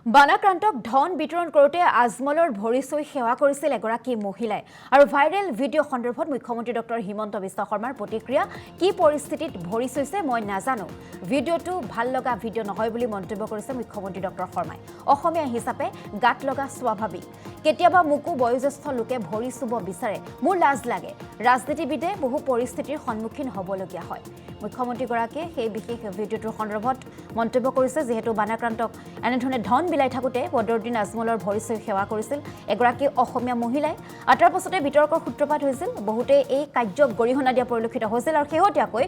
বানাক্ৰান্তক ধন বিতৰণ কৰোঁতে আজমলৰ ভৰি চুই সেৱা কৰিছিল এগৰাকী মহিলাই আৰু ভাইৰেল ভিডিঅ' সন্দৰ্ভত মুখ্যমন্ত্ৰী ডক্টৰ হিমন্ত বিশ্ব শৰ্মাৰ প্ৰতিক্ৰিয়া কি পৰিস্থিতিত ভৰি চুইছে মই নাজানো ভিডিঅ'টো ভাল লগা ভিডিঅ' নহয় বুলি মন্তব্য কৰিছে মুখ্যমন্ত্ৰী ডক্টৰ শৰ্মাই অসমীয়া হিচাপে গাত লগা স্বাভাৱিক কেতিয়াবা মুকু বয়োজ্যেষ্ঠ লোকে ভৰি চুব বিচাৰে মোৰ লাজ লাগে ৰাজনীতিবিদে বহু পৰিস্থিতিৰ সন্মুখীন হ'বলগীয়া হয় মুখ্যমন্ত্ৰীগৰাকীয়ে সেই বিশেষ ভিডিঅ'টোৰ সন্দৰ্ভত মন্তব্য কৰিছে যেহেতু বানাক্ৰান্তক এনেধৰণে ধন বিলাই থাকোঁতে বদৰুদ্দিন আজমলৰ ভৰি চুই সেৱা কৰিছিল এগৰাকী অসমীয়া মহিলাই তাৰ পাছতে বিতৰ্কৰ সূত্ৰপাত হৈছিল বহুতে এই কাৰ্যক গৰিহণা দিয়া পৰিলক্ষিত হৈছিল আৰু শেহতীয়াকৈ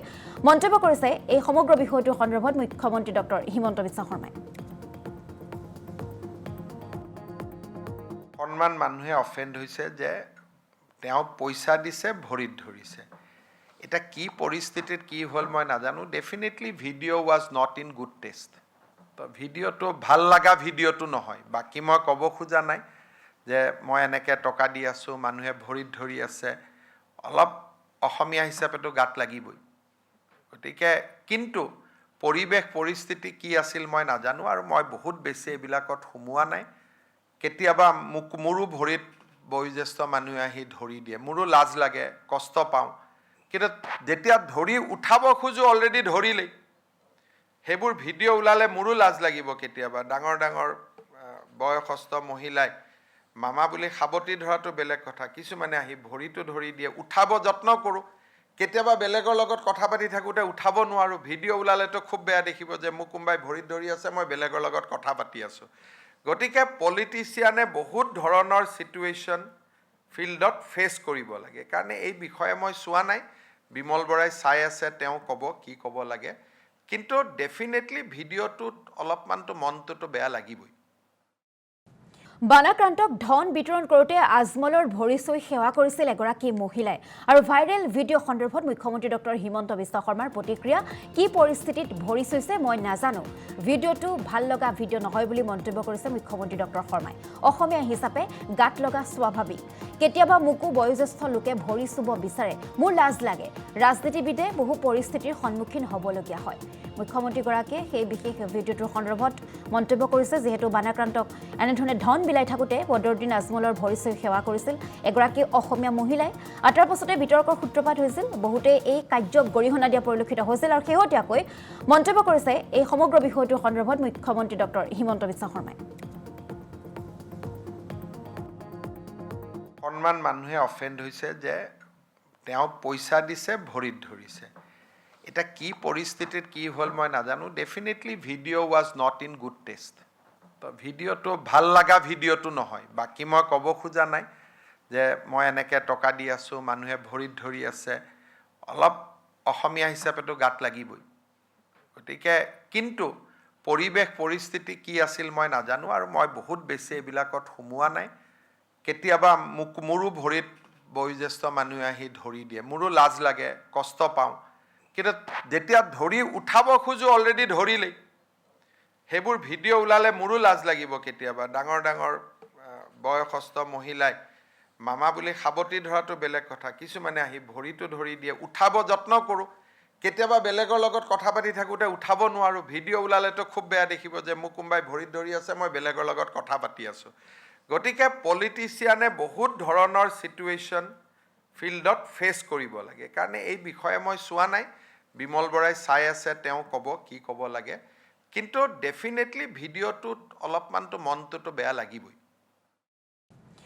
মন্তব্য কৰিছে এই সমগ্ৰ বিষয়টোৰ সন্দৰ্ভত মুখ্যমন্ত্ৰী ডক্টৰ হিমন্ত বিশ্ব শৰ্মাই সন্মান মানুহে অফেন্ড হৈছে যে তেওঁ পইচা দিছে ভৰিত ধৰিছে এটা কি পৰিস্থিতিত কি হ'ল মই নাজানো definitely video' was not in good test তো ভিডিঅ'টো ভাল লগা ভিডিঅ'টো নহয় বাকী মই ক'ব খোজা নাই যে মই এনেকৈ টকা দি আছোঁ মানুহে ভৰিত ধৰি আছে অলপ অসমীয়া হিচাপেতো গাত লাগিবই গতিকে কিন্তু পৰিৱেশ পৰিস্থিতি কি আছিল মই নাজানো আৰু মই বহুত বেছি এইবিলাকত সোমোৱা নাই কেতিয়াবা মোৰো ভৰিত বয়োজ্যেষ্ঠ মানুহে আহি ধৰি দিয়ে মোৰো লাজ লাগে কষ্ট পাওঁ কিন্তু যেতিয়া ধৰি উঠাব খোজো অলৰেডি ধৰিলেই সেইবোৰ ভিডিঅ' ওলালে মোৰো লাজ লাগিব কেতিয়াবা ডাঙৰ ডাঙৰ বয়সস্থ মহিলাই মামা বুলি সাৱটি ধৰাটো বেলেগ কথা কিছুমানে আহি ভৰিটো ধৰি দিয়ে উঠাব যত্ন কৰোঁ কেতিয়াবা বেলেগৰ লগত কথা পাতি থাকোঁতে উঠাব নোৱাৰোঁ ভিডিঅ' ওলালেতো খুব বেয়া দেখিব যে মোক কোনোবাই ভৰিত ধৰি আছে মই বেলেগৰ লগত কথা পাতি আছোঁ গতিকে পলিটিচিয়ানে বহুত ধৰণৰ চিটুৱেশ্যন ফিল্ডত ফেচ কৰিব লাগে কাৰণে এই বিষয়ে মই চোৱা নাই বিমল বৰাই চাই আছে তেওঁ ক'ব কি ক'ব লাগে কিন্তু ডেফিনেটলি ভিডিঅ'টোত অলপমানতো মনটোতো বেয়া লাগিবই বানাক্ৰান্তক ধন বিতৰণ কৰোঁতে আজমলৰ ভৰি চুই সেৱা কৰিছিল এগৰাকী মহিলাই আৰু ভাইৰেল ভিডিঅ' সন্দৰ্ভত মুখ্যমন্ত্ৰী ডক্টৰ হিমন্ত বিশ্ব শৰ্মাৰ প্ৰতিক্ৰিয়া কি পৰিস্থিতিত ভৰি চুইছে মই নাজানো ভিডিঅ'টো ভাল লগা ভিডিঅ' নহয় বুলি মন্তব্য কৰিছে মুখ্যমন্ত্ৰী ডক্টৰ শৰ্মাই অসমীয়া হিচাপে গাত লগা স্বাভাৱিক কেতিয়াবা মুকু বয়োজ্যেষ্ঠ লোকে ভৰি চুব বিচাৰে মোৰ লাজ লাগে ৰাজনীতিবিদে বহু পৰিস্থিতিৰ সন্মুখীন হ'বলগীয়া হয় মুখ্যমন্ত্ৰীগৰাকীয়ে সেই বিশেষ ভিডিঅ'টোৰ সন্দৰ্ভত মন্তব্য কৰিছে যেহেতু বানাক্ৰান্তক এনেধৰণে ধন বিলাই থাকোঁতে বদৰুদ্দিন আজমলৰ ভৰি চুই সেৱা কৰিছিল এগৰাকী অসমীয়া মহিলাই তাৰ পাছতে বিতৰ্কৰ সূত্ৰপাত হৈছিল বহুতে এই কাৰ্যক গৰিহণা দিয়া পৰিলক্ষিত হৈছিল আৰু শেহতীয়াকৈ মন্তব্য কৰিছে এই সমগ্ৰ বিষয়টোৰ সন্দৰ্ভত মুখ্যমন্ত্ৰী ডক্টৰ হিমন্ত বিশ্ব শৰ্মাই সন্মান মানুহে অফেন্ড হৈছে যে তেওঁ পইচা দিছে ভৰিত ধৰিছে এটা কি পৰিস্থিতিত কি হ'ল মই নাজানো definitely video' was not in good test তো ভিডিঅ'টো ভাল লগা ভিডিঅ'টো নহয় বাকী মই ক'ব খোজা নাই যে মই এনেকৈ টকা দি আছোঁ মানুহে ভৰিত ধৰি আছে অলপ অসমীয়া হিচাপেতো গাত লাগিবই গতিকে কিন্তু পৰিৱেশ পৰিস্থিতি কি আছিল মই নাজানো আৰু মই বহুত বেছি এইবিলাকত সোমোৱা নাই কেতিয়াবা মোৰো ভৰিত বয়োজ্যেষ্ঠ মানুহে আহি ধৰি দিয়ে মোৰো লাজ লাগে কষ্ট পাওঁ কিন্তু যেতিয়া ধৰি উঠাব খোজো অলৰেডি ধৰিলেই সেইবোৰ ভিডিঅ' ওলালে মোৰো লাজ লাগিব কেতিয়াবা ডাঙৰ ডাঙৰ বয়সস্থ মহিলাই মামা বুলি সাৱটি ধৰাটো বেলেগ কথা কিছুমানে আহি ভৰিটো ধৰি দিয়ে উঠাব যত্ন কৰোঁ কেতিয়াবা বেলেগৰ লগত কথা পাতি থাকোঁতে উঠাব নোৱাৰোঁ ভিডিঅ' ওলালেতো খুব বেয়া দেখিব যে মোক কোনোবাই ভৰিত ধৰি আছে মই বেলেগৰ লগত কথা পাতি আছোঁ গতিকে পলিটিচিয়ানে বহুত ধৰণৰ চিটুৱেশ্যন ফিল্ডত ফেচ কৰিব লাগে কাৰণে এই বিষয়ে মই চোৱা নাই বিমল বৰাই চাই আছে তেওঁ ক'ব কি ক'ব লাগে কিন্তু ডেফিনেটলি ভিডিঅ'টোত অলপমানতো মনটোতো বেয়া লাগিবই